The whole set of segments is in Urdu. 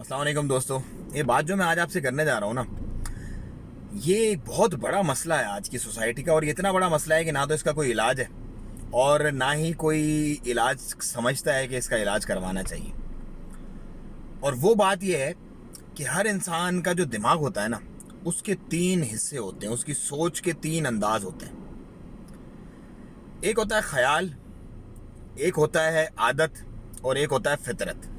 السلام علیکم دوستو، یہ بات جو میں آج آپ سے کرنے جا رہا ہوں نا، یہ بہت بڑا مسئلہ ہے آج کی سوسائٹی کا، اور یہ اتنا بڑا مسئلہ ہے کہ نہ تو اس کا کوئی علاج ہے اور نہ ہی کوئی علاج سمجھتا ہے کہ اس کا علاج کروانا چاہیے۔ اور وہ بات یہ ہے کہ ہر انسان کا جو دماغ ہوتا ہے نا، اس کے 3 حصے ہوتے ہیں، اس کی سوچ کے 3 انداز ہوتے ہیں۔ ایک ہوتا ہے خیال، ایک ہوتا ہے عادت، اور ایک ہوتا ہے فطرت۔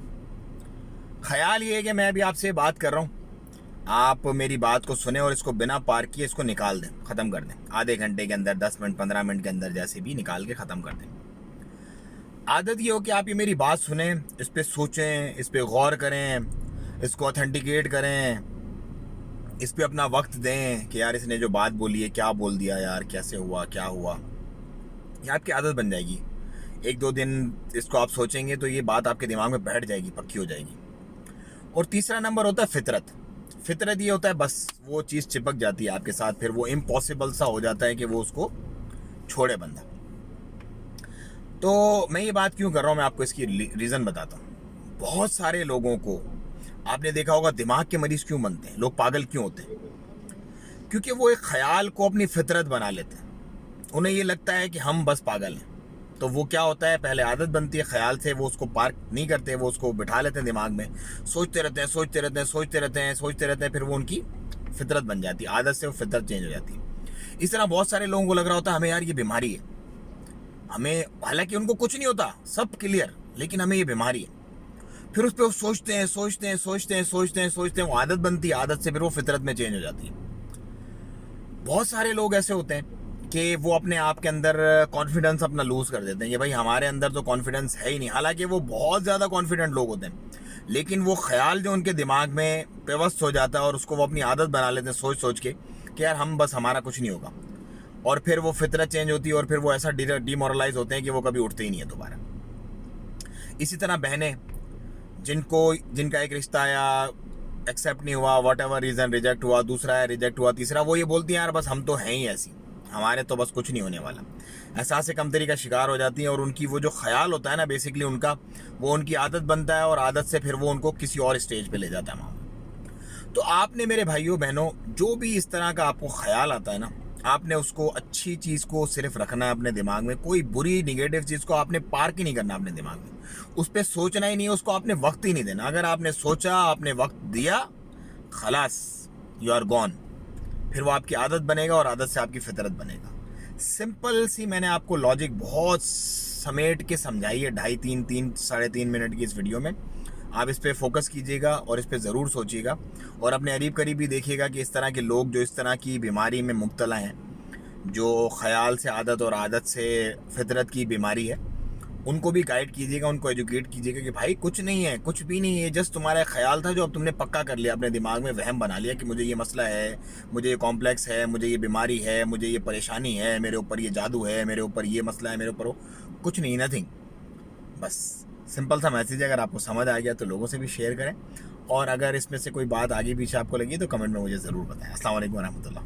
خیال یہ ہے کہ میں ابھی آپ سے بات کر رہا ہوں، آپ میری بات کو سنیں اور اس کو بنا پار کیے اس کو نکال دیں، ختم کر دیں، آدھے گھنٹے کے اندر، 10 منٹ، 15 منٹ کے اندر، جیسے بھی نکال کے ختم کر دیں۔ عادت یہ ہو کہ آپ یہ میری بات سنیں، اس پہ سوچیں، اس پہ غور کریں، اس کو اتھینٹیکیٹ کریں، اس پہ اپنا وقت دیں کہ یار اس نے جو بات بولی ہے کیا بول دیا یار، کیسے ہوا، کیا ہوا۔ یہ آپ کی عادت بن جائے گی، 1-2 دن اس کو آپ سوچیں گے تو یہ بات آپ کے دماغ میں بیٹھ جائے گی، پکی ہو جائے گی۔ اور تیسرا نمبر ہوتا ہے فطرت۔ فطرت یہ ہوتا ہے بس وہ چیز چپک جاتی ہے آپ کے ساتھ، پھر وہ امپاسبل سا ہو جاتا ہے کہ وہ اس کو چھوڑے بندہ۔ تو میں یہ بات کیوں کر رہا ہوں، میں آپ کو اس کی ریزن بتاتا ہوں۔ بہت سارے لوگوں کو آپ نے دیکھا ہوگا دماغ کے مریض کیوں بنتے ہیں، لوگ پاگل کیوں ہوتے ہیں، کیونکہ وہ ایک خیال کو اپنی فطرت بنا لیتے ہیں۔ انہیں یہ لگتا ہے کہ ہم بس پاگل ہیں، تو وہ کیا ہوتا ہے، پہلے عادت بنتی ہے خیال سے، وہ اس کو پارک نہیں کرتے، وہ اس کو بٹھا لیتے ہیں دماغ میں، سوچتے رہتے ہیں، پھر وہ ان کی فطرت بن جاتی ہے، عادت سے وہ فطرت چینج ہو جاتی ہے۔ اس طرح بہت سارے لوگوں کو لگ رہا ہوتا ہے ہمیں یار یہ بیماری ہے، ہمیں، حالانکہ ان کو کچھ نہیں ہوتا، سب کلیئر، لیکن ہمیں یہ بیماری ہے۔ پھر اس پہ وہ سوچتے ہیں، وہ عادت بنتی ہے، عادت سے پھر وہ فطرت میں چینج ہو جاتی ہے۔ بہت سارے لوگ ایسے ہوتے ہیں کہ وہ اپنے آپ کے اندر کانفیڈنس اپنا لوز کر دیتے ہیں کہ بھائی ہمارے اندر تو کانفیڈنس ہے ہی نہیں، حالانکہ وہ بہت زیادہ کانفیڈنٹ لوگ ہوتے ہیں، لیکن وہ خیال جو ان کے دماغ میں پیوست ہو جاتا ہے اور اس کو وہ اپنی عادت بنا لیتے ہیں سوچ کے کہ یار ہم بس، ہمارا کچھ نہیں ہوگا، اور پھر وہ فطرت چینج ہوتی ہے اور پھر وہ ایسا ڈیمورلائز ہوتے ہیں کہ وہ کبھی اٹھتے ہی نہیں ہے دوبارہ۔ اسی طرح بہنیں جن کا ایک رشتہ یا ایکسیپٹ نہیں ہوا، واٹ ایور ریزن، ریجیکٹ ہوا، دوسرا ہے ریجیکٹ ہوا، تیسرا، وہ یہ بولتی ہیں یار بس ہم تو ہیں ہی ایسی، ہمارے تو بس کچھ نہیں ہونے والا، احساس کمتری کا شکار ہو جاتی ہیں، اور ان کی وہ جو خیال ہوتا ہے نا بیسیکلی ان کا، وہ ان کی عادت بنتا ہے، اور عادت سے پھر وہ ان کو کسی اور اسٹیج پہ لے جاتا ہے معاملہ۔ تو آپ نے میرے بھائیوں بہنوں، جو بھی اس طرح کا آپ کو خیال آتا ہے نا، آپ نے اس کو اچھی چیز کو صرف رکھنا ہے اپنے دماغ میں، کوئی بری نگیٹو چیز کو آپ نے پارک ہی نہیں کرنا اپنے دماغ میں، اس پہ سوچنا ہی نہیں، اس کو آپ نے وقت ہی نہیں دینا۔ اگر آپ نے سوچا، آپ نے وقت دیا، خلاص یو آر گون، پھر وہ آپ کی عادت بنے گا اور عادت سے آپ کی فطرت بنے گا۔ سمپل سی میں نے آپ کو لاجک بہت سمیٹ کے سمجھائی ہے، 2.5 منٹ کی اس ویڈیو میں۔ آپ اس پہ فوکس کیجئے گا اور اس پہ ضرور سوچیے گا، اور اپنے قریب بھی دیکھیے گا کہ اس طرح کے لوگ جو اس طرح کی بیماری میں مبتلا ہیں، جو خیال سے عادت اور عادت سے فطرت کی بیماری ہے، ان کو بھی گائیڈ کیجیے گا، ان کو ایجوکیٹ کیجیے گا کہ بھائی کچھ نہیں ہے، کچھ بھی نہیں ہے، جسٹ تمہارا خیال تھا جو اب تم نے پکا کر لیا، اپنے دماغ میں وہم بنا لیا کہ مجھے یہ مسئلہ ہے، مجھے یہ کمپلیکس ہے، مجھے یہ بیماری ہے، مجھے یہ پریشانی ہے، میرے اوپر یہ جادو ہے، میرے اوپر یہ مسئلہ ہے، میرے اوپر وہ کچھ نہیں، نتھنگ۔ بس سمپل سا میسیج ہے، اگر آپ کو سمجھ آ گیا تو لوگوں سے بھی شیئر کریں، اور اگر اس میں سے کوئی بات آگے پیچھے آپ کو لگی تو کمنٹ میں مجھے ضرور بتائیں۔ السلام علیکم ورحمۃ اللہ۔